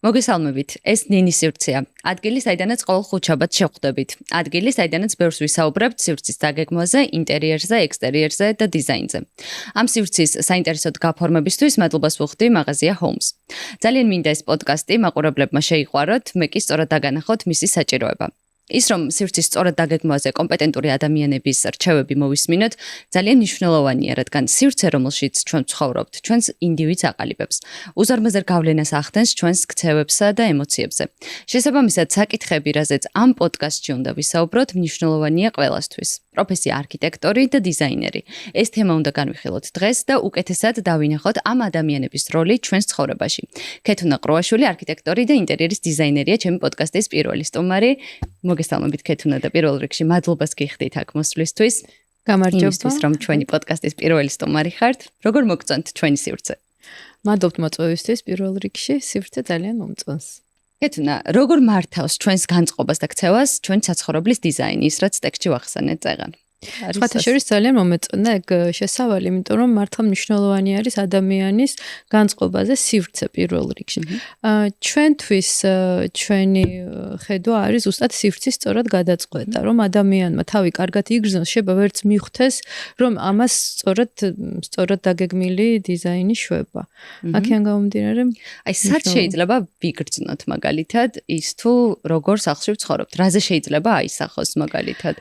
მოგესალმებით, ეს ნინის სივრცეა. ადგილი, საიდანაც ყოველ ხუთშაბათს შევხვდებით. ადგილი, საიდანაც ბევრს ვისაუბრებთ სივრცის დაგეგმვაზე, ინტერიერზე, ექსტერიერზე და დიზაინზე. ამ სივრცის საინტერესოდ გაფორმებისთვის მადლობას ვუხდი მაღაზია Homes. ძალიან მინდა ეს პოდკასტი მაყურებლებმა შეიყვაროთ, მე კი სწორად დაგანახოთ მისი საჭიროება. ის რომ სივრცის სწორად დაგეგმვაზე კომპეტენტური ადამიანების რჩევები მოვისმინოთ, ძალიან მნიშვნელოვანია, რადგან სივრცე, რომელშიც ჩვენ ვცხოვრობთ, ჩვენს ინდივიდს აყალიბებს. უზარმაზარ გავლენას ახდენს ჩვენს ქცევებსა და ემოციებზე. შესაბამისად, საკითხები, რაზეც ამ პოდკასტში უნდა ვისაუბროთ, მნიშვნელოვანია ყველასთვის. პროფესია არქიტექტორი და დიზაინერი. ეს თემა უნდა განვიხილოთ დღეს და უკეთესად დავინახოთ ამ ადამიანების როლი ჩვენს ცხოვრებაში. ქეთუნა ყრუაშვილი, არქიტექტორი და ინტერიერის დიზაინერია, ჩემი პოდკასტის პირველი სტუმარი. მოგესალმებით ქეთუნა და პირველ რიგში მადლობას გიხდით აქ მოსვლისთვის. გამარჯობა, რომ ჩვენი პოდკასტის პირველი სტუმარი ხართ. როგორ მოგწონთ ჩვენი სივრცე? მადლობთ მოწვევისთვის პირველ რიგში, სივრცე ძალიან მომწონს. ქეთუნა, როგორ მართავს ჩვენს განწყობას და ქცევას ჩვენ საცხოვრებლის დიზაინი, ის რაც ტექსტში ვახსენეთ წეღან? სხვათა შორის ძალიან მომეწონა ეგ შესავალი, იმიტომ რომ მართლა მნიშვნელოვანი არის ადამიანის განწყობაზე სივრცე პირველ რიგში. ჩვენთვის ჩვენი ხედვა არის ზუსტად სივრცის სწორად გადაწყვეტა, რომ ადამიანმა თავი კარგად იგრძნოს, შეიძლება ვერც მიხვდეს, რომ ამას სწორად დაგეგმილი დიზაინი შვება. აქედან გამომდინარე, აი სად შეიძლება ვიგრძნოთ მაგალითად ის თუ როგორ სახლში ვცხოვრობთ? რაზე შეიძლება აისახოს მაგალითად?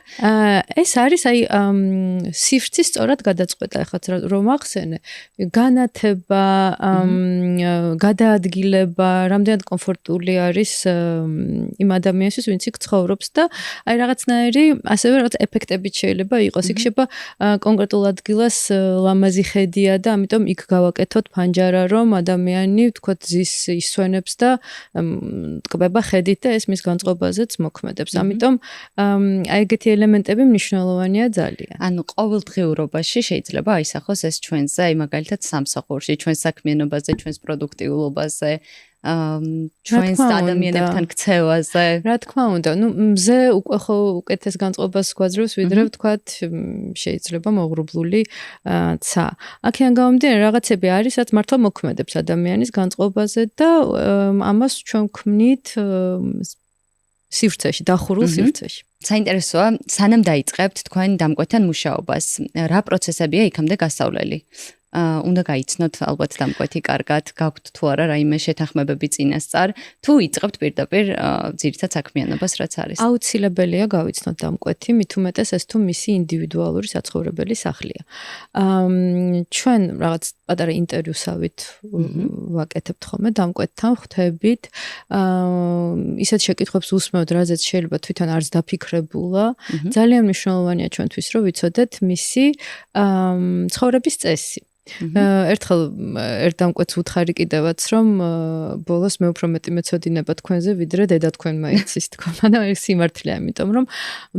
ეს არის აი სივრცის სწორად გადაწყვეტა, ეხლა რომ ახსენე, განათება, გადაადგილება, რამდენად კომფორტული არის იმ ადამიანისთვის, ვინც იქ ცხოვრობს და აი რაღაცნაირი ასევე რაღაც ეფექტებით შეიძლება იყოს. იქ შეიძლება კონკრეტულ ადგილას ლამაზი ხედია და ამიტომ იქ გავაკეთოთ ფანჯარა, რომ ადამიანი თქოთ ზის ისვენებს და ტკბება ხედით და ეს მის განწყობაზეც მოქმედებს. ამიტომ აი ეგეთი ელემენტები მნიშვნელოვანია ძალიან. ანუ ყოველდღიურობაში შეიძლება აისახოს ეს ჩვენზე, აი მაგალითად სამსახურში, ჩვენს საქმიანობაზე, ჩვენს პროდუქტიულობაზე, ჩვენს ადამიანებთან ქცევაზე. რა თქმა უნდა, მზე უკვე ხო უკეთეს განწყობას გვაძლევს, ვიდრე ვთქვათ, შეიძლება მოღრუბლული ცა. აქედან გამომდინარე, რაღაცები არის, რაც მართლა მოქმედებს ადამიანის განწყობაზე და ამას ჩვენ ვქმნით სივრცეში, დახურულ სივრცეში. საინტერესოა, სანამ დაიწყებთ თქვენ დამკვეთთან მუშაობას, რა პროცესებია იქამდე გასავლელი? უნდა გაიცნოთ ალბათ დამკვეთი კარგად, გაქვთ თუ არა რაიმე შეთანხმებები წინასწარ, თუ იწყებთ პირდაპირ ძირითად საქმიანობას, რაც არის? აუცილებელია გავიცნოთ დამკვეთი, მით უმეტეს ეს თუ მისი ინდივიდუალური საცხოვრებელი სახლია. ჩვენ რაღაც პატარა ინტერვიუსავით ვაკეთებთ ხოლმე დამკვეთთან, ხვდებით, ისეთ შეკითხვებს უსმევთ, რაზეც შეიძლება თვითონ არც დაფიქრებულა. ძალიან მნიშვნელოვანია ჩვენთვის, რომ ვიცოდეთ მისი ცხოვრების წესი. ერთხელ ერთ დამკვეთს ვუთხარი კიდევაც, რომ ბოლოს მე უფრო მეტი მეცოდინება თქვენზე, ვიდრე დედა თქვენმა იცის თქვა, მაგრამ ეს სიმართლეა, იმიტომ რომ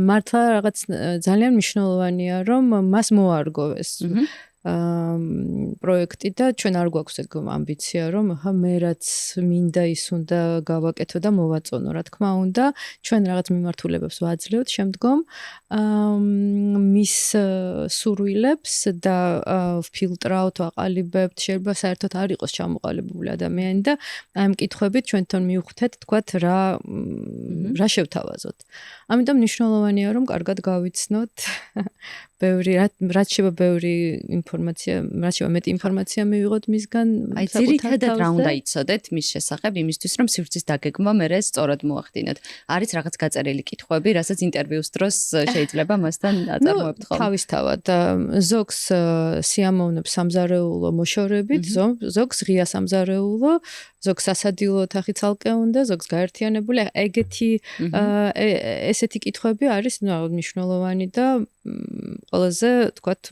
მართლა რაღაც ძალიან მნიშვნელოვანია, რომ მას მოარგოვეს პროექტი და ჩვენ არ გვაქვს ეგ ამბიცია, რომ ახლა მე რაც მინდა ის უნდა გავაკეთო და მოვაწონო, რა თქმა უნდა, ჩვენ რაღაც მიმართულებებს ვაძლევთ შემდგომ მის სურვილებს და ვფილტრავთ, ვაყალიბებთ, შეიძლება საერთოდ არ იყოს ჩამოყალიბებული ადამიანი და აი ამ კითხვებით ჩვენთან მივხვდეთ, თქვათ რა შევთავაზოთ. ამიტომ მნიშვნელოვანია, რომ კარგად გავიცნოთ რაც შეიძლება ბევრი ინფორმაცია, რაც შეიძლება მეტი ინფორმაცია მივიღოთ მისგან. აი ძირითადად რა უნდა იცოდეთ მის შესახებ, იმისთვის რომ სივრცის დაგეგმვა მერე სწორად მოახდინოთ. არის რაღაც გაწერილი კითხვები, რასაც ინტერვიუს დროს შეიძლება მასთან აწარმოებთ ხოლმე. თავისთავად ზოგს სიამოვნებს სამზარეულო მოშორებით, ზოგს ღია სამზარეულო, ზოგს სასადილო ოთახი ცალკე უნდა, ზოგს გაერთიანებული. ესეთი კითხვები არის მნიშვნელოვანი და ყველაზე თქვათ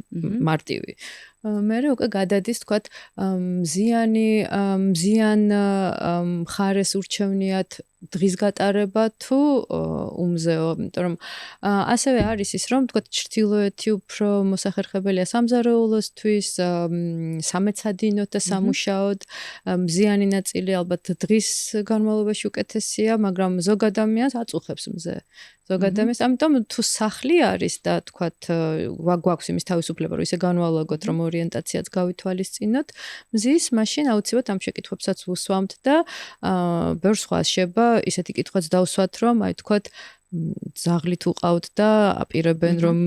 მარტივი. მერე უკვე გადადის თქვათ მზიან მხარეს ურჩევნიათ დღის გატარება თუ უმზეო, იმიტომ რომ ასევე არის ის, რომ თქვათ ჩრდილოეთი უფრო მოსახერხებელია სამზარეულოსთვის, სამეცადინოდ და სამუშაოდ, მზიანი ნაწილი ალბათ დღის განმავლობაში უკეთესია, მაგრამ ზოგ ადამიანს აწუხებს მზე. ზოგ ადამიანს, ამიტომ თუ სახლი არის და თქვათ გვაქვს იმის თავისუფლება, რომ ისე განვალაგოთ, რომ ორიენტაციაც გავითვალისწინოთ მზის, მაშინ აუცილებლად ამ შეკითხვებსაც ვუსვამთ და ბევრ სხვა შეება ისეთი კითხვაც დავსვათ, რომ აი თქვათ ძაღლით უყავთ და აპირებენ რომ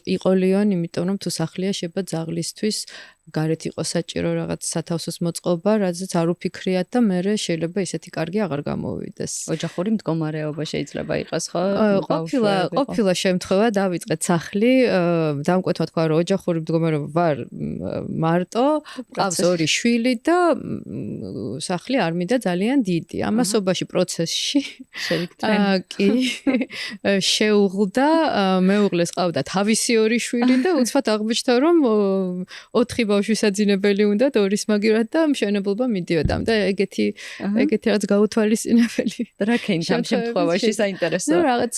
იყოლიონ, იმიტომ რომ თუ სახლია შეება ძაღლისთვის გარეთ იყოს საჭირო რაღაც სათავსოს მოწყობა, რადგან არ უფიქრიათ და მე შეიძლება ისეთი კარგი აღარ გამოვიდეს. ოჯახური მდგომარეობა შეიძლება იყოს, ხო? ყოფილა შემთხვევა დავიწყეთ სახლი, დამკვეთმა თქვა რომ ოჯახური მდგომარეობა ვარ მარტო, მყავს 2 შვილი და სახლი არ მინდა ძალიან დიდი. ამასობაში პროცესში კი შეუღლდა, მეუღლეს ყავდა თავისი 2 შვილი და უცბად აღმოჩნდა რომ 4 ბავშვისაძინებელი უნდა 2 მაგივრად და მშენებლობა მიდიოდა და ეგეთი რაც გაუთვალისწინებელი. რა ქენთ ამ შემთხვევაში საინტერესო. ნუ რაღაც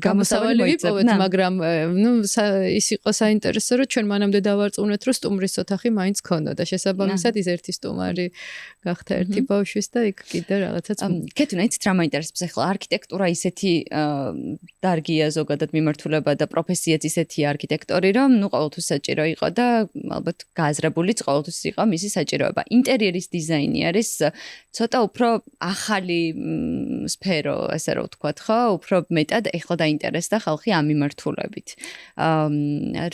გამოსავალი ვიპოვეთ, მაგრამ ნუ ის იყო საინტერესო, რომ ჩვენ მანამდე დავარწმუნეთ, რომ სტუმრის ოთახი მაინც ქონოდა. შესაბამისად ის ერთი სტუმარი გახდა ერთი ბავშვის და იქ კიდე რაღაცაც. კეთუნა, იცით რა მაინტერესებს ახლა არქიტექტურა ისეთი დარგია ზოგადად მიმართულება და პროფესიაც ისეთი არქიტექტორი, რომ ნუ ყოველთვის საჭირო იყო და ალბათ გააზრებულიც ყოველთვის იყო მისი საჭიროება. ინტერიერის დიზაინი არის ცოტა უფრო ახალი სფერო, ასე რომ ვთქვათ, ხო? უფრო მეტად ეხლა დაინტერესდა ხალხი ამ მიმართულებით.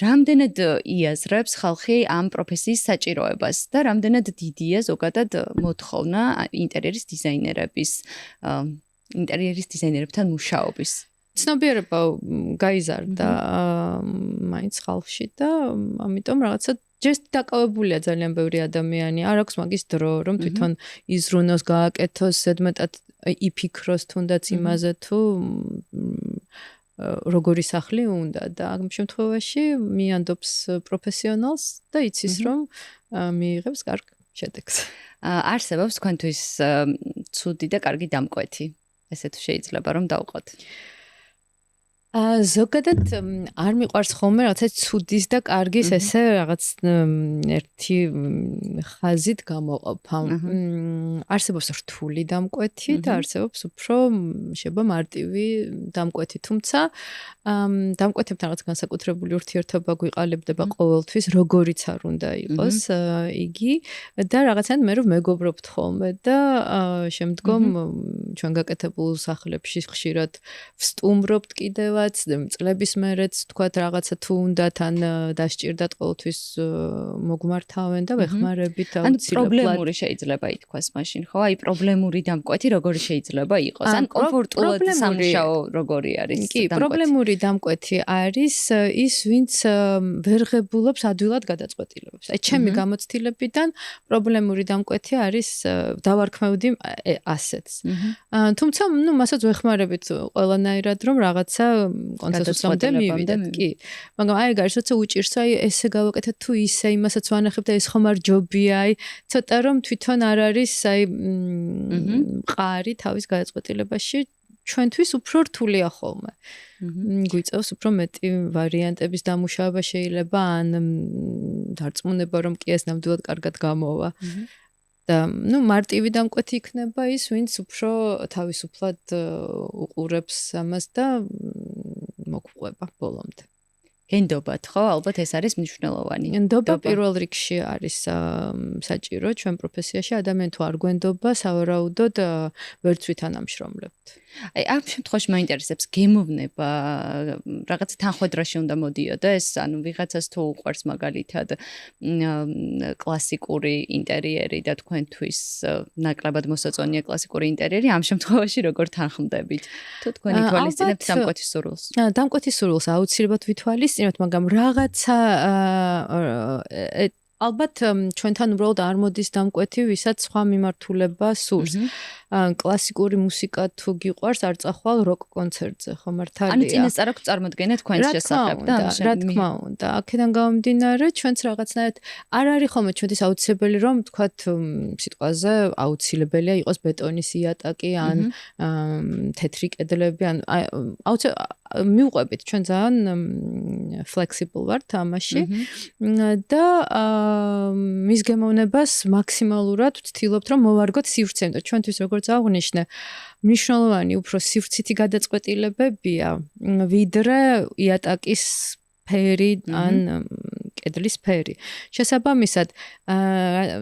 რამდენად იაზრებს ხალხი ამ პროფესიის საჭიროებას და რამდენად დიდია ზოგადად მოთხოვნა ინტერიერის დიზაინერებთან მუშაობის. ცნობიერება გაიზარდა მაინც ხალხში და ამიტომ რაღაცა ჯერ დაკავებულია ძალიან ბევრი ადამიანი. არ აქვს მაგის დრო, რომ თვითონ იზრუნოს, გააკეთოს, ზედმეტად იფიქროს თუნდაც იმაზე თუ როგორი სახლი უნდა და ამ შემთხვევაში მიანდობს პროფესიონალს და იცის რომ მიიღებს კარგ შედეგს. არსებობს თქვენთვის ცუდი და კარგი დამკვეთი. ესე თუ შეიძლება რომ დავყოთ. ზოგადად არ მიყვარს ხოლმე რაღაცა ცუდის და კარგის ესე რაღაც ერთი ხაზით გამოყოფა. არსებობს რთული დამკვეთი და არსებობს უფრო შეიძლება მარტივი დამკვეთი, თუმცა დამკვეთებთან რაღაც განსაკუთრებული ურთიერთობა გვიყალიბდება ყოველთვის, როგორიც არ უნდა იყოს იგი და რაღაცა მე რომ მეგობრობთ ხოლმე და შემდგომ ჩვენ გაკეთებულ სახლებში ხშირად ვსტუმრობთ კიდევ წლების მერეც თქვათ რაღაცა თუ უნდა თან დასჭირდათ ყოველთვის მოგმართავენ და ვეხმარებით აუცილებლად. ან პრობლემური შეიძლება ითქვას მაშინ, ხო? აი პრობლემური დამკვეთი როგორი შეიძლება იყოს? ან კომფორტულად სამუშაო როგორი არის? კი, პრობლემური დამკვეთი არის ის, ვინც ვერ ღებულობს ადვილად გადაწყვეტილებებს. აი ჩემი გამოცდილებიდან პრობლემური დამკვეთი არის დავარქმევდი ასეთს. თუმცა ნუ მასაც ვეხმარებით ყველანაირად რომ რაღაცა კონსენსუსამდე მივიდეთ, კი. მაგრამ აი გარშ როცა უჭირს, აი ესე გავაკეთეთ თუ ისე, იმასაც ვანახებ და ეს ხომ არ ჯობია, აი ცოტა რომ თვითონ არ არის აი მყარი თავის გადაწყვეტილებაში, ჩვენთვის უფრო რთულია ხოლმე. გვიწევს უფრო მეტი ვარიანტების დამუშავება შეიძლება, ან დარწმუნება რომ კი ეს ნამდვილად კარგად გამოვა. და ნუ მარტივი დამკვეთი იქნება ის, ვინც უფრო თავისუფლად უყურებს ამას და მოგყვება ბოლომდე. გენდობათ, ხო? ალბათ ეს არის მნიშვნელოვანი. გენდობა პირველ რიგში არის საჭირო ჩვენ პროფესიაში. ადამიანი თუ არ გვენდობა, სავარაუდოდ ვერც ვითანამშრომლებთ. აი ამ შემთხვევაში მაინტერესებს გემოვნება, რაღაცა თანხმედრაში უნდა მოდიოდეს, ანუ ვიღაცას თუ უყვარს მაგალითად კლასიკური ინტერიერი და თქვენთვის ნაკლებად მოსაწონია კლასიკური ინტერიერი, ამ შემთხვევაში როგორ თანხმდებით? თუ თქვენ ითვალისწინებთ დამკვეთის სურვილს? დამკვეთის სურვილს აუცილებლად ვითვალისწინებთ, მაგრამ რაღაცა ალბათ ჩვენთან უბრალოდ არ მოდის დამკვეთი, ვისაც სხვა მიმართულება სურს. კლასიკური მუსიკა თუ გიყვარს, არ წახვალ როკ კონცერტზე, ხო მართალია? ანუ წინასწარ აქვს წარმოდგენა თქვენს შესახებ და რა თქმა უნდა, აქედან გამომდინარე, ჩვენც რაღაცნაირად არ არის ხოლმე ჩვენთვის აუცილებელი რომ თქვათ სიტყვაზე აუცილებელია იყოს ბეტონის იატაკი ან თეთრი კედლები, ან მივყვებით ჩვენ ძალიან flexible ვართ ამაში და მის გემოვნებას მაქსიმალურად ვცდილობთ რომ მოვარგოთ სივრცე, და ჩვენთვის როგორც აღნიშნე, მნიშვნელოვანი უფრო სივრცითი გადაწყვეტილებებია, ვიდრე იატაკის ფერი ან კედლის ფერი. შესაბამისად,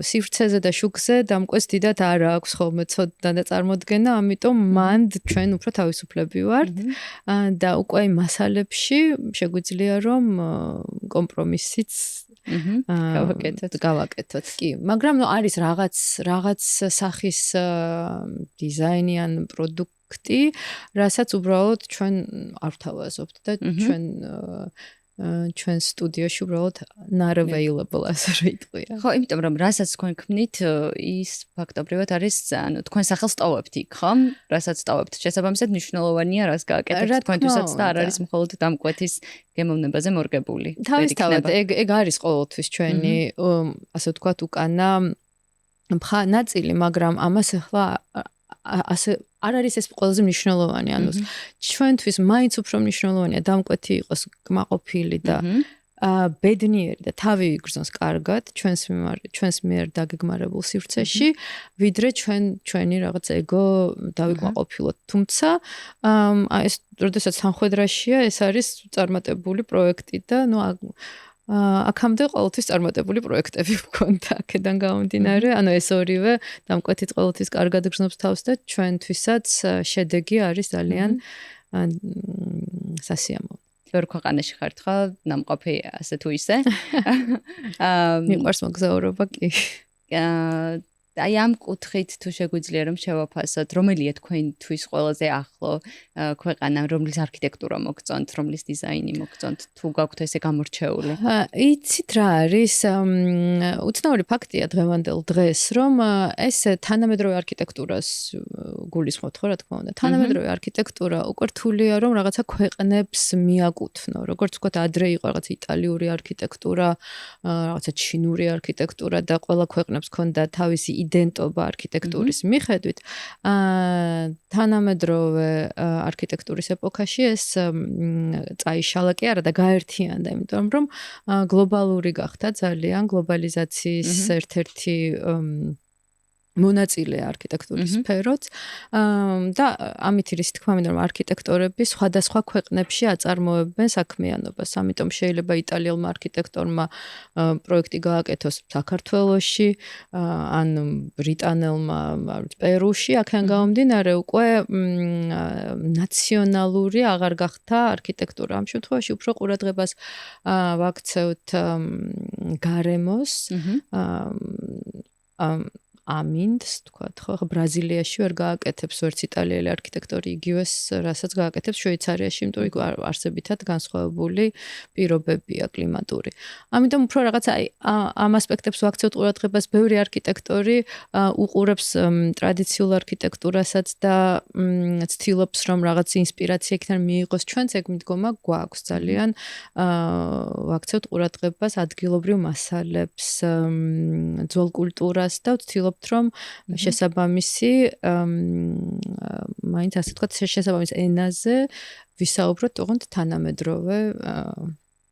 სივრცეზე და შუქზე დამკვეთს დიდად არ აქვს ხოლმე ცოდნა და წარმოდგენა, ამიტომ მან ჩვენ უფრო თავისუფლები ვართ და უკვე იმ მასალებში შეგვიძლია რომ კომპრომისიც გავაკეთოთ. კი, მაგრამ არის რაღაც სახის დიზაინი ან პროდუქტი, რასაც უბრალოდ ჩვენ არ ვთავაზობთ და ჩვენ სტუდიაში უბრალოდ not available ასე რომ იტყვია. ხო, იმიტომ რომ რასაც თქვენ ქმნით, ის ფაქტობრივად არის, ანუ თქვენ სახელს ტოვებთ იქ, ხო? რასაც ტოვებთ, შესაბამისად მნიშვნელოვანია, რას გააკეთებთ თქვენთვისაც და არ არის მხოლოდ დამკვეთის გემოვნებაზე მორგებული. თავისთავად, ეგ არის ყოველთვის ჩვენი, ასე ვთქვათ, უკანა ნაწილი, მაგრამ ამას ახლა ასე არ არის ეს ყველაზე მნიშვნელოვანი, ანუ ჩვენთვის მაინც უფრო მნიშვნელოვანია დამკვეთი იყოს კმაყოფილი და ბედნიერი და თავი იგრძნოს კარგად ჩვენს მიერ დაგეგმარებულ სივრცეში, ვიდრე ჩვენი რაღაც ეგო დავიკმაყოფილოთ. თუმცა ეს როდესაც სამხედროშია, ეს არის წარმატებული პროექტი და აქამდე ყოველთვის წარმატებული პროექტები ვქონდა აქედან გამომდინარე, ანუ ეს ორივე დამკვეთით ყოველთვის კარგად გრძნობს თავს და ჩვენთვისაც შედეგი არის ძალიან სასიამოვნო. ბევრ ქვეყანაში ხართ ხო, ნამყოფი ასე თუ ისე. მიყვარს მოგზაურობა კი. აი ამ კუთხით თუ შეგვიძლია რომ შევაფასოთ, რომელია თქვენთვის ყველაზე ახლო ქვეყანა, რომლის არქიტექტურა მოგწონთ, რომლის დიზაინი მოგწონთ, თუ გაქვთ ესე გამორჩეული? იცით რა არის, უცნაური ფაქტია დღევანდელ დღეს, რომ ეს თანამედროვე არქიტექტურას გულისხმობთ ხო, რა თქმა უნდა. თანამედროვე არქიტექტურა უკვე რთულია რომ რაღაცა ქვეყნებს მიაკუთვნო, როგორც ვთქვათ, ადრე იყო რაღაც იტალიური არქიტექტურა, რაღაცა ჩინური არქიტექტურა და ყველა ქვეყნებს ჰქონდა თავისი იდენტობა არქიტექტურის მიხედვით, თანამედროვე არქიტექტურის ეპოქაში ეს წაიშალა კი არა და გაერთიანდა, იმიტომ რომ გლობალური გახდა ძალიან გლობალიზაციის ერთ-ერთი მონაწილე არქიტექტურის სფეროც და ამით ის თქმა მინდა რომ არქიტექტორები სხვადასხვა ქვეყნებში აწარმოებენ საქმიანობას. ამიტომ შეიძლება იტალიელმა არქიტექტორმა პროექტი გააკეთოს საქართველოში, ან ბრიტანელმა პერუში, აქედან გამომდინარე უკვე ნაციონალური აღარ გახდა არქიტექტურა. ამ შემთხვევაში უფრო ყურადღებას ვაქცევთ გარემოს, ამინდს, თქვათ, ხო, ბრაზილიაში ვერ გააკეთებს ვერც იტალიელი არქიტექტორი იგივეს, რასაც გააკეთებს შვეიცარიაში, იმიტომ იქ არსებითად განსხვავებული პირობებია კლიმატური. ამიტომ უფრო რაღაც ამ ასპექტებს ვაქცევთ ყურადღებას, ბევრი არქიტექტორი უყურებს ტრადიციულ არქიტექტურასაც და ცდილობს რომ რაღაც ინსპირაცია იქიდან მიიღოს. ჩვენც ეგ მიდგომა გვაქვს ძალიან ვაქცევთ ყურადღებას ადგილობრივ მასალებს, ძველ კულტურას და ვცდილობთ რომ შესაბამისი მაინც ასე ვთქვათ შესაბამის ენაზე ვისაუბროთ თუნდაც თანამედროვე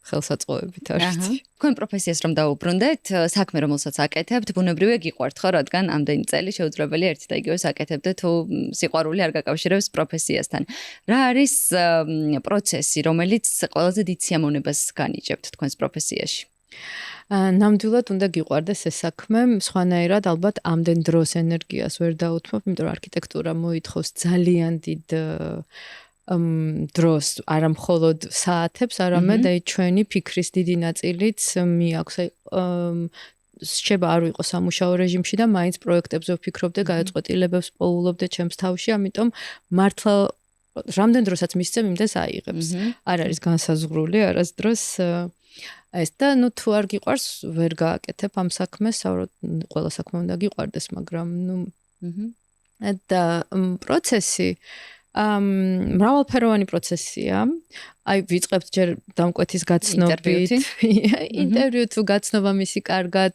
ხელსაწყოებით არის. თქვენ პროფესიას რომ დაუბრუნდეთ, საქმე რომელსაც აკეთებთ, ბუნებრივია გიყვართ ხო, რადგან ამდენი წელი შეუძლებელია ერთი და იგივე აკეთებდეთ, თუ სიყვარული არ გაკავშირებს პროფესიასთან. რა არის პროცესი, რომელიც ყველაზე დიდ სიამოვნებას განიჭებთ თქვენს პროფესიაში? ნამდვილად უნდა გიყვარდეს ეს საქმე, სხვანაირად ალბათ ამდენ დროს ენერგიას ვერ დაუთმობ, იმიტომ რომ არქიტექტურა მოითხოვს ძალიან დიდ დროს, არა მხოლოდ საათებს, არამედ აი ჩვენი ფიქრის დიდი ნაწილიც მიაქვს. შეიძლება არ ვიყო სამუშაო რეჟიმში და მაინც პროექტებზე ვფიქრობდე, გადაწყვეტილებებს პოულობდე ჩემს თავში, ამიტომ მართლა რამდენ დროსაც მისცემ, იმდენს აიღებს. არ არის განსაზღვრული არასდროს ეს და თუ არ გიყვარს, ვერ გააკეთებ ამ საქმეს, ყველა საქმე უნდა გიყვარდეს, მაგრამ და პროცესი მრავალფეროვანი პროცესია. აი ვიწყებთ ჯერ დამკვეთის გაცნობით, ინტერვიუ თუ გაცნობა მისი კარგად,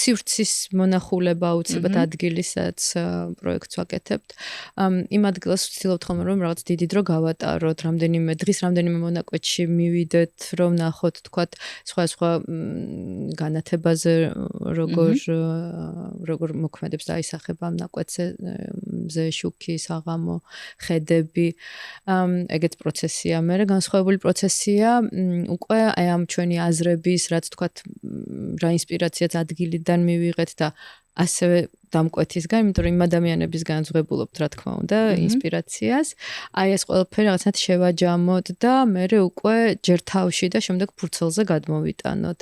სივრცის მონახულება აუცილებლად ადგილისაც პროექტს ვაკეთებთ. იმ ადგილას ვცდილობთ ხოლმე რომ რაღაც დიდი დრო გავატაროთ, რამდენიმე დღის რამდენიმე მონაკვეთში მივიდეთ, რომ ნახოთ, თქვათ, სხვა განათებაზე როგორ მოქმედებს და აისახება ამ ნაკვეთზე მზე, შუქი, საღამო, ხედები. ეგეც პროცესია. მე განსხვავებული პროცესია, უკვე აი ამ ჩვენი აზრების, რაც თქვათ, რა ინსპირაციაც ადგილიდან მივიღეთ და ასევე დამკვეთისგან, იმიტომ რომ იმ ადამიანებისგან ზღებულობთ, რა თქმა უნდა, ინსპირაციას. აი ეს ყველაფერი რაღაცნაირად შევაჯამოთ და მე უკვე ჯერ თავში და შემდეგ ფურცელზე გადმოვიტანოთ.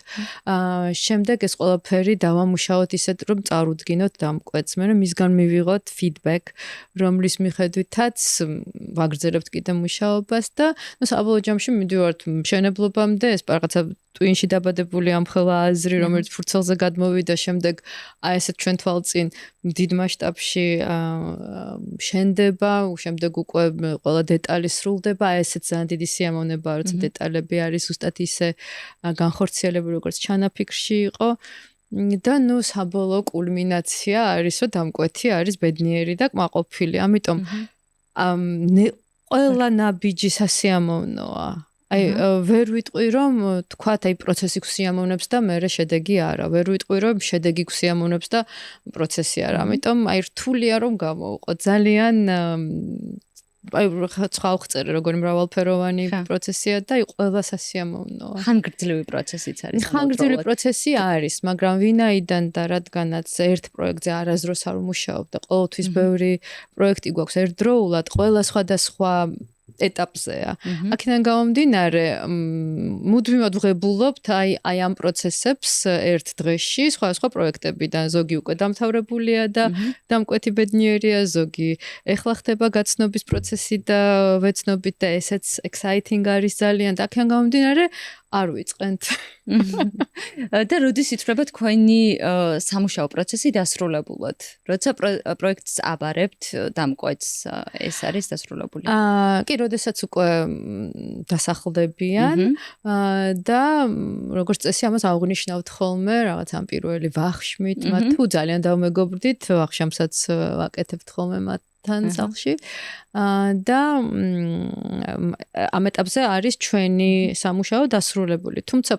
შემდეგ ეს ყველაფერი დავამუშაოთ ისეთ, რომ წარუდგინოთ დამკვეთს. მე მისგან მივიღოთ feedback, რომლის მიხედვითაც ვაგრძელებთ კიდე მუშაობას და საბოლოო ჯამში მივიდივართ მშენებლობამდე, ეს რაღაცა ტვინში დაბადებული ამხელა აზრი, რომელიც ფურცელზე გადმოვიდა, შემდეგ აი ესეთ ჩვენ თვალწინ დიდ მასშტაბში შენდება, შემდეგ უკვე ყველა დეტალი სრულდება, აი ესეც ძალიან დიდი სიამოვნებაა, როცა დეტალები არის ზუსტად ისე განხორციელებული, როგორც ჩანაფიქრში იყო. და საბოლოო კულმინაცია არის, რომ დამკვეთი არის ბედნიერი და კმაყოფილი. ამიტომ ყველა ნაბიჯი სასიამოვნოა. აი ვერ ვიტყვი რომ თქვათ აი პროცესი გვსიამოვნებს და მე შედეგი არა. ვერ ვიტყვი რომ შედეგი გვსიამოვნებს და პროცესი არა. ამიტომ აი რთულია რომ გამოვყო. ძალიან აი სხვა აღწერე როგორი მრავალფეროვანი პროცესია და აი ყველა სასიამოვნოა. ხანგრძლივი პროცესიც არის. ხანგრძლივი პროცესი არის, მაგრამ ვინაიდან და რადგანაც ერთ პროექტზე არასდროს არ ვმუშაობ და ყოველთვის ბევრი პროექტი გვაქვს ერთდროულად, ყველა სხვადასხვა ეტაპზეა. აქედან გამომდინარე, მუდმივად ვღებულობთ აი ამ პროცესებს ერთ დღეში, სხვადასხვა პროექტებიდან, ზოგი უკვე დამთავრებულია და დამკვეთი ბედნიერია, ზოგი ეხლა ხდება გაცნობის პროცესი და ვეცნობით და ესეც exciting არის ძალიან და აქედან გამომდინარე არ ვიწყენთ. და როდის ითვლება თქვენი სამუშაო პროცესი დასრულებულად? როცა პროექტს აბარებთ, დამკვეთს, ეს არის დასრულებული? კი, როდესაც უკვე დასახლდებიან და როგორც წესი ამას აღნიშნავთ ხოლმე, რაღაც ამ პირველი ვახშმით, მათ თუ ძალიან დავმეგობრდით, ვახშამსაც ვაკეთებთ ხოლმე მათ თან სახლში და ამ ეტაპზე არის ჩვენი სამუშაო დასრულებული. თუმცა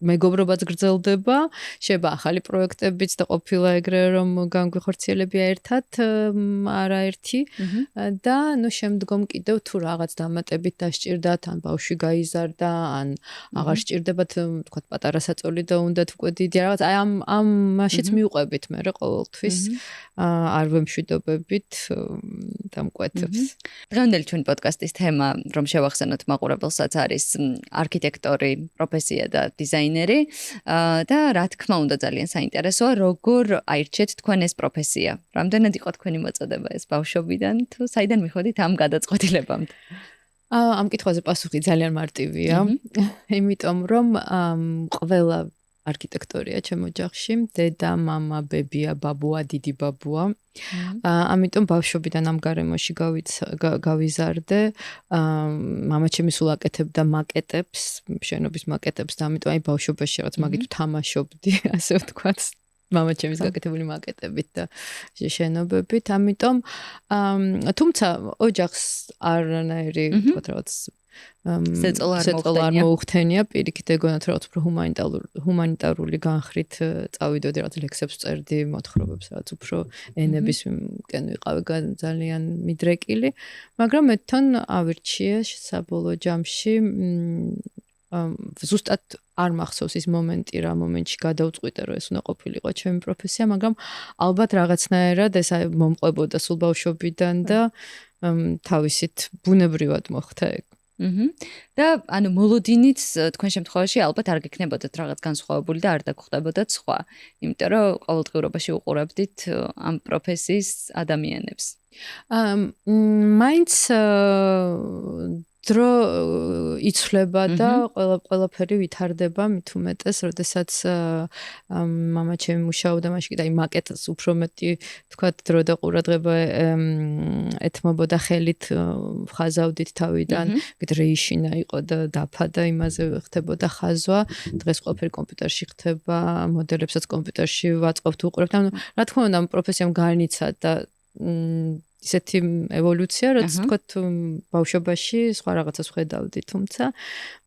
მეგობრობაც გრძელდება, შეება ახალი პროექტებიც და ყოფილა ეგრე რომ განგვიხორციელებია ერთად არაერთი და შემდგომ კიდევ თუ რაღაც დამატებით დასჭირდათ, ან ბავშვი გაიზარდა, ან აღარ სჭირდებათ, თქვათ პატარა საწოლი და უნდათ უკვე დიდი რაღაც, აი ამ მაშიც მივყვებით მე ყოველთვის არ ვემშვიდობებით დამკვეთებს. დღევანდელი ჩვენი პოდკასტის თემა, რომ შევახსენოთ მაყურებელსაც, არის არქიტექტორი, პროფესია და დიზაინერი და რა თქმა უნდა ძალიან საინტერესოა, როგორ აირჩიეთ თქვენ ეს პროფესია. რამდენად იყო თქვენი მოწოდება ეს ბავშვობიდან თუ საიდან მიხოდით ამ გადაწყვეტილებამდე? ამ კითხვაზე პასუხი ძალიან მარტივია, იმიტომ რომ ყველა არქიტექტორია ჩემო ოჯახში, დედა, მამა, ბებია, ბაბუა, დიდი ბაბუა. ამიტომ ბავშვობიდან ამ გარემოში გავიზარდე. მამა ჩემი სულ აკეთებდა მაკეტებს, შენობის მაკეტებს და ამიტომ აი ბავშვობაში რაღაც მაგით ვთამაშობდი, ასე ვთქვათ. მამა ჩემის გაკეთებული მაკეტებით და შენობებით. ამიტომ თუმცა ოჯახს არანაირი ვთქვათ რაღაც სეწოლა არ მოუხდენია, პირიქით ეგონათ რაღაც უფრო ჰუმანიტარული განხრით წავიდოდი, რაღაც ლექსებს წერდი, მოთხრობებს, რაღაც უფრო ენების მკენ ვიყავი ძალიან მიდრეკილი, მაგრამ მე თან ავირჩიე საბოლოო ჯამში ზუსტად არ მახსოვს ის მომენტი, რა მომენტში გადავწყვიტე, რომ ეს უნდა ყოფილიყო ჩემი პროფესია, მაგრამ ალბათ რაღაცნაირად ეს მომყვებოდა სულ ბავშვობიდან და თავისით ბუნებრივად მოხდა ეგ. და ანუ მოლოდინიც თქვენ შემთხვევაში ალბათ არ გექნებოდათ რაღაც განსხვავებული და არ დაგხვდებოდათ სხვა, იმიტომ რომ ყოველდღიურობაში უყურებდით ამ პროფესიის ადამიანებს. მაინც დრო იცვლება და ყველაფერი ვითარდება, მით უმეტეს, როდესაც მამა ჩემი მუშაობდა მაშინ და აი მაკეტს უფრო მეტი თქვათ დრო და ყურადღება ეთმობოდა ხელით ხაზავდით თავიდან, გდრეიშინა იყო და დაფა და იმაზე ხდებოდა ხაზვა. დღეს ყველაფერი კომპიუტერში ხდება, მოდელებსაც კომპიუტერში ვაწყობთ, უყურებთ. ანუ რა თქმა უნდა, ამ პროფესიამ განიცადა ისეთი ევოლუცია, რაც თქვათ ბავშვობაში სხვა რაღაცას ხედავდი, თუმცა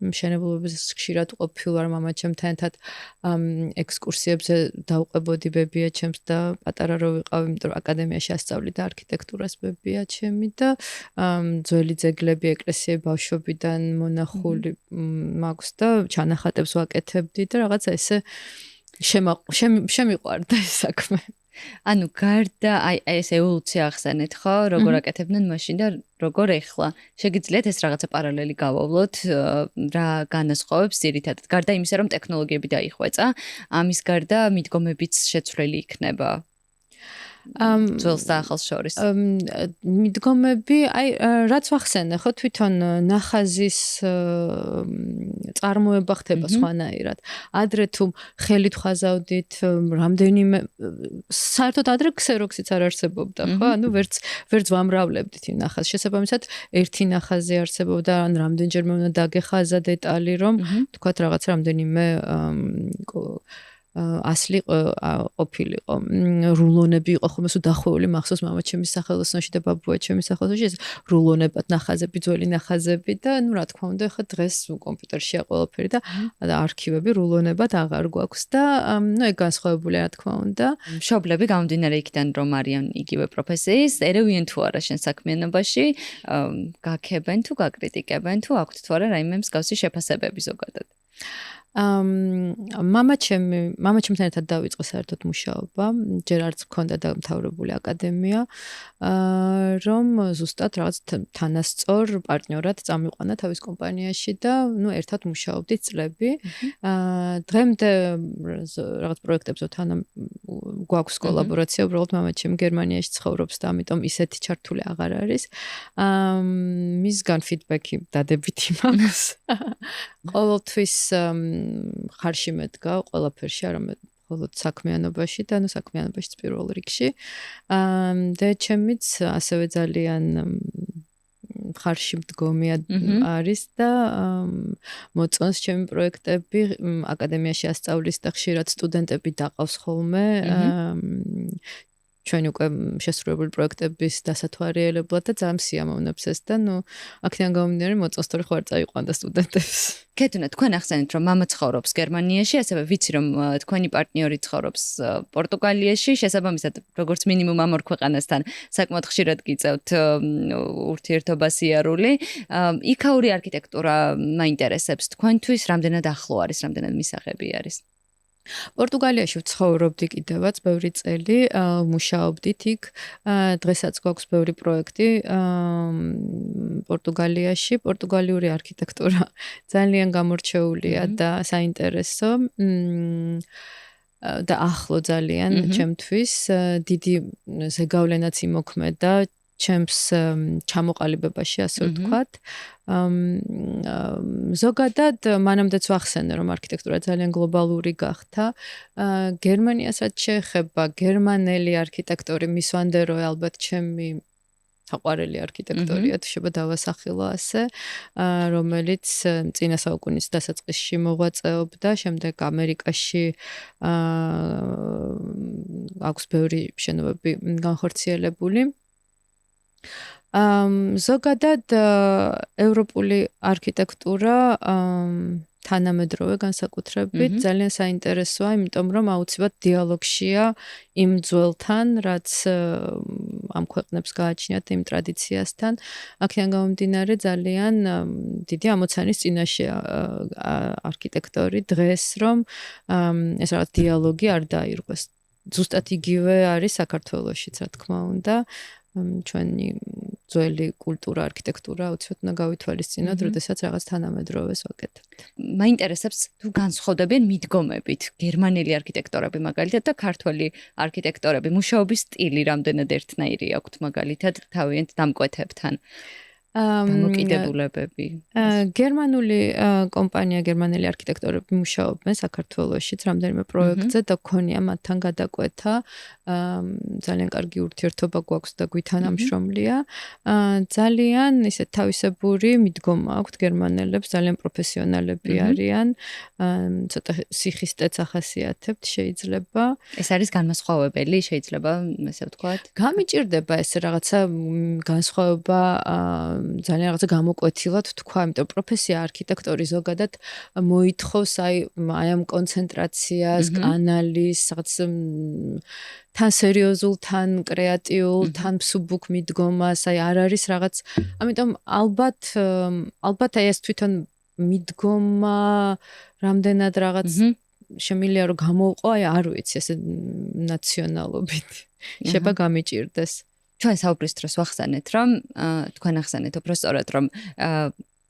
მშენებლობების ხშირად ყოფილ ვარ მამაჩემთან ერთად ექსკურსიებზე დავყვებოდი ბებია-ჩემს და პატარა რო ვიყავი, იმიტომ რომ აკადემიაში ასწავლიდა არქიტექტურას ბებია-ჩემი და ძველი ძეგლები ეკლესიები ბავშვობიდან მონახული მაქვს და ჩანახატებს ვაკეთებდი და რაღაცა ესე შემიყვარდა ეს საქმე. ანუ გარდა აი ეს ევოლუცია ახსენეთ ხო, როგორ აკეთებდნენ მაშინ და როგორ ეხლა. შეგიძლიათ ეს რაღაცა პარალელი გავავლოთ, რა განასხვავებს ძირითადად. გარდა იმისა, რომ ტექნოლოგიები დაიხვეწა, ამის გარდა მიდგომებიც შეცვლილი იქნება. ძველს და ახალს შორის. მიდგომები, აი რაც ვახსენე ხო თვითონ ნახაზის წარმოება ხდება სხვანაირად. ადრე თუ ხელით ხაზავდით, რამდენიმე საერთოდ ადრე ქსეროქსიც არ არსებობდა, ხო? ანუ ვერც ვამრავლებდით იმ ნახაზს. შესაბამისად, ერთი ნახაზი არსებობდა, ან რამდენჯერმე უნდა დაგეხაზა დეტალი, რომ თქვათ რაღაც რამდენიმე ასლი ყოფილიყო. რულონები იყო ხოლმე სულ დახვეული მახსოვს მამაჩემის სახელოსნოში და ბაბუაჩემის სახელოსნოში ეს რულონებად ნახაზები, ძველი ნახაზები და ნუ რა თქმა უნდა ხა დღეს კომპიუტერშია ყველაფერი და არქივები რულონებად აღარ გვაქვს და ნუ ეგ განსხვავებულია რა თქმა უნდა. მშობლები გამომდინარე იქიდან რომ არიან იგივე პროფესიის, ერევიან თუ არა შენ საქმიანობაში, გაქებენ თუ გაკრიტიკებენ თუ აქვთ თუ არა რაიმე მსგავსი შეფასებები ზოგადად. მამაჩემთან ერთად დავიწყე საერთოდ მუშაობა, ჯერ არც მქონდა დამთავრებული აკადემია, რომ ზუსტად რაღაც თანასწორ პარტნიორად წამიყვანა თავის კომპანიაში და ნუ ერთად მუშაობდით წლები. დღემდე რაღაც პროექტებზე თან გვაქვს კოლაბორაცია, უბრალოდ მამაჩემი გერმანიაში ცხოვრობს და ამიტომ ისეთი ჩართული აღარ არის. მისგან ფიდბექი დადებითი მაქვს. ყოველთვის ხარში მედგა ყველაფერში, არამედ მხოლოდ საქმიანობაში და ნუ საქმიანობაშიც პირველ რიგში. და ჩემიც ასევე ძალიან ხარში მდგომია არის და მოწონს ჩემი პროექტები, აკადემიაში ასწავლის და ხშირად სტუდენტები დაყავს ხოლმე. ჩვენ უკვე შესრულებული პროექტების დასათვალიერებლად და ძალიან სიამოვნებს ეს და ნუ აქედან გამომდინარე მოწონს თორე ხوار წაიყვანდა სტუდენტებს. კეთუნა, თქვენ ახსენეთ რომ მამა ცხოვრობს გერმანიაში, ასევე ვიცი რომ თქვენი პარტნიორი ცხოვრობს პორტუგალიაში, შესაბამისად როგორც მინიმუმ ამ ორ ქვეყანასთან საკმაოდ ხშირად გიწევთ ურთიერთობა სიარული. იქაური არქიტექტურა მაინტერესებს თქვენთვის, რამდენად ახლო არის, რამდენად მისაღები არის? პორტუგალიაში ვცხოვრობდი კიდევაც ბევრი წელი, მუშაობდით იქ. დღესაც გვაქვს ბევრი პროექტი პორტუგალიაში. პორტუგალიური არქიტექტურა ძალიან გამორჩეულია და საინტერესო. და ახლო ძალიან ჩემთვის. დიდი ზეგავლენაც იმოქმედა ჩემს ჩამოყალიბებაში, ასე ვთქვათ. ზოგადად მანამდეც ვახსენე რომ არქიტექტურა ძალიან გლობალური გახდა. გერმანიას რაც შეეხება, გერმანელი არქიტექტორი მისვანდერო ალბათ ჩემი საყვარელი არქიტექტორია, თუ შეიძლება დავასახელო ასე, რომელიც წინა საუკუნის დასაწყისში მოღვაწეობდა, შემდეგ ამერიკაში აქვს ბევრი შენობები განხორციელებული. ზოგადად ევროპული არქიტექტურა თანამედროვე განსაკუთრებით ძალიან საინტერესოა, იმიტომ რომ აუცილებლად დიალოგშია იმ ძველთან, რაც ამ ქვეყნებს გააჩნიათ იმ ტრადიციასთან. აქედან გამომდინარე ძალიან დიდი ამოცანის წინაშე არქიტექტორი დღეს, რომ ეს რაღაც დიალოგი არ დაირღვეს. ზუსტად იგივე არის საქართველოშიც, რა თქმა უნდა. ჩვენი ძველი კულტურა, არქიტექტურა აუცილებლად უნდა გავითვალისწინოთ, როდესაც რაღაც თანამედროვეს ვაკეთებთ. მაინტერესებს თუ განსხვავდებიან მიდგომებით გერმანელი არქიტექტორები მაგალითად და ქართველი არქიტექტორები, მუშაობის სტილი რამდენად ერთნაირი აქვთ მაგალითად თავიანთ დამკვეთებთან. დამოკიდებულებები. გერმანული კომპანია, გერმანელი არქიტექტორები მუშაობენ საქართველოშიც რამდენიმე პროექტზე და გქონია მათთან გადაკვეთა. ძალიან კარგი ურთიერთობა გვაქვს და გვითანამშრომლია. ძალიან ისე თავისებური მიდგომა აქვთ გერმანელებს, ძალიან პროფესიონალები არიან. ცოტა სიხისტეც ახასიათებთ შეიძლება. ეს არის განმასხვავებელი, შეიძლება ესე ვთქვათ. გამიჭირდება ეს რაღაცა განსხვავება ძალიან რაღაცა გამოკვეთილად თქვა, იმიტომ პროფესია არქიტექტორი ზოგადად მოითხოვს აი ამ კონცენტრაციას, ანალიზს, რაღაც თან სერიოზულ, თან კრეატიულ, თან მსუბუქ მიდგომას, აი არ არის რაღაც, ამიტომ ალბათ აი ეს თვითონ მიდგომა რამდენად რაღაც შემიძლია რომ გამოვყო, აი არ ვიცი, ესე ნაციონალობით. შეიძლება გამიჭირდეს. ჩვენ საუბრის დროს ვახსენეთ, რომ თქვენ ახსენეთ უბრალოდ რომ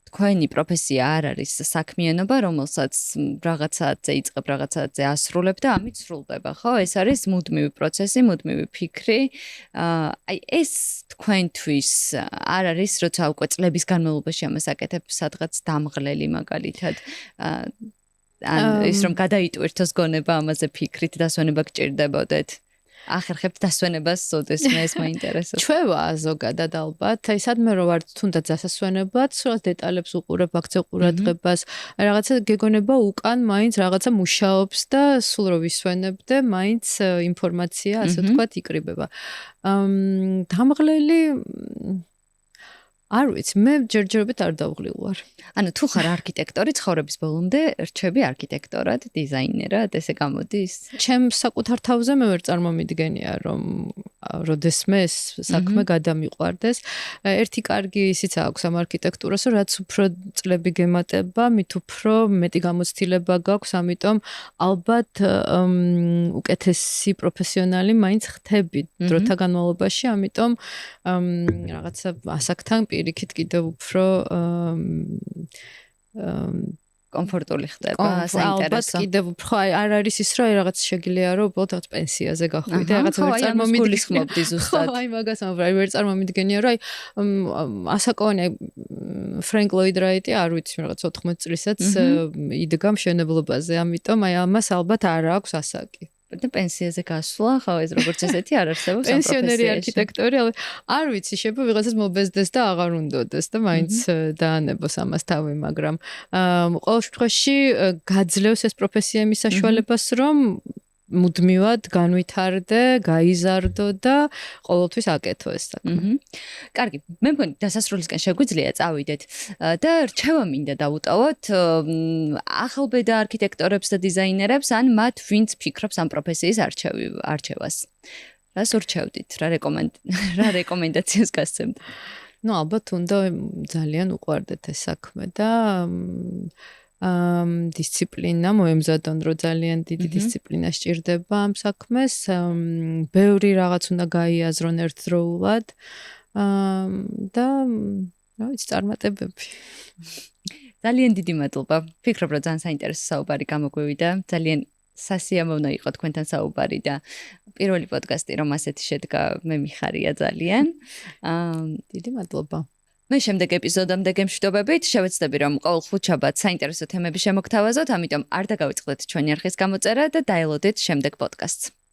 თქვენი პროფესია არ არის საქმიანობა, რომელსაც რაღაცაზე იწყებ, რაღაცაზე ასრულებ და ამით სრულდება, ხო? ეს არის მუდმივი პროცესი, მუდმივი ფიქრი. აი ეს თქვენთვის არ არის, როცა უკვე წლების განმავლობაში ამას აკეთებ, სადღაც დამღლელი მაგალითად ან ის რომ გადაიტვირთოს გონება ამაზე ფიქრით, დასვენება გჭირდებოდეთ. ახერხებთ დასვენებას სოდესმე ეს მაინტერესებს. ჩვევა ზოგადად ალბათ, აი სადმე რო ვარ თუნდაც დასასვენებლად, სულ დეტალებს უყურებ, აქცევ ყურადღებას, რაღაცა გეგონება უკან მაინც რაღაცა მუშაობს და სულ რო ვისვენებდე, მაინც ინფორმაცია, ასე ვთქვათ, იკრიბება. დამღლელი არ ვიცი, მე ჯერჯერობით არ დავღლილ ვარ. ანუ თუ ხარ არქიტექტორი, ცხოვრების ბოლომდე რჩები არქიტექტორად, დიზაინერად, ესე გამოდის? ჩემ საკუთარ თავზე მე ვერ წარმომიდგენია, რომ როდესმე ეს საქმე გადამიყვარდეს. ერთი კარგი ისიც აქვს ამ არქიტექტურას, რომ რაც უფრო წლები გემატება, მით უფრო მეტი გამოცდილება გაქვს, ამიტომ ალბათ უკეთესი პროფესიონალი მაინც ხდები დროთა განმავლობაში, ამიტომ რაღაცა ასაკთან პირიქით კიდევ უფრო კომფორტული ხდება, საინტერესო. ალბათ კიდევ უფრო არ არის ის რომ რაღაც შეგიძლია რომ უბრალოდ რაღაც პენსიაზე გახვიდე, რაღაც ვერ წარმომიდგენდი ზუსტად. აი მაგას ვერ წარმომიდგენია რომ აი ასაკოვანი ფრენკ ლოიდ რაიტი არ ვიცი რაღაც 14 წლისაც იდგა მშენებლობაზე, ამიტომ აი ამას ალბათ არ აქვს ასაკი. და პენსიაზე გასვლა, ხო, ეს როგორც ესეთი არ არსებობს ამ პროფესიაში. პენსიონერი არქიტექტორი, არ ვიცი, შეიძლება ვიღაცას მობეზდეს და აღარ უნდოდეს და მაინც დაანებოს ამას თავი, მაგრამ ყოველ შემთხვევაში გაძლევს ეს პროფესია იმის საშუალებას, რომ მუდმივად განვითარდე, გაიზარდო და ყოველთვის აკეთო ეს საქმე. კარგი, მე მგონი დასასრულისკენ შეგვიძლია წავიდეთ და რჩევა მინდა დავუტოვოთ ახალბედა არქიტექტორებს და დიზაინერებს ან მათ ვინც ფიქრობს ამ პროფესიის არჩევას. რას ურჩევდით? რა რეკომენდაციას გასცემთ? ნუ ალბათ უნდა ძალიან უყვარდეთ ეს საქმე და დისციპლინა მოემზადონ, რომ ძალიან დიდი დისციპლინა სჭირდება ამ საქმეს, ბევრი რაღაც უნდა გაიაზრონ ერთდროულად და რა ვიცი, წარმატებები. ძალიან დიდი მადლობა. ვფიქრობ, რომ ძალიან საინტერესო საუბარი გამოგვივიდა. ძალიან სასიამოვნო იყო თქვენთან საუბარი და პირველი პოდკასტი რომ ასეთი შედგა, მე მიხარია ძალიან. დიდი მადლობა. მე შემდეგ ეპიზოდამდე გემშვიდობებით, შევეცდები რომ ყოველ ხუთშაბათს საინტერესო თემები შემოგთავაზოთ, ამიტომ არ დაგავიწყდეთ ჩვენი არხის გამოწერა და დაელოდეთ შემდეგ პოდკასტს.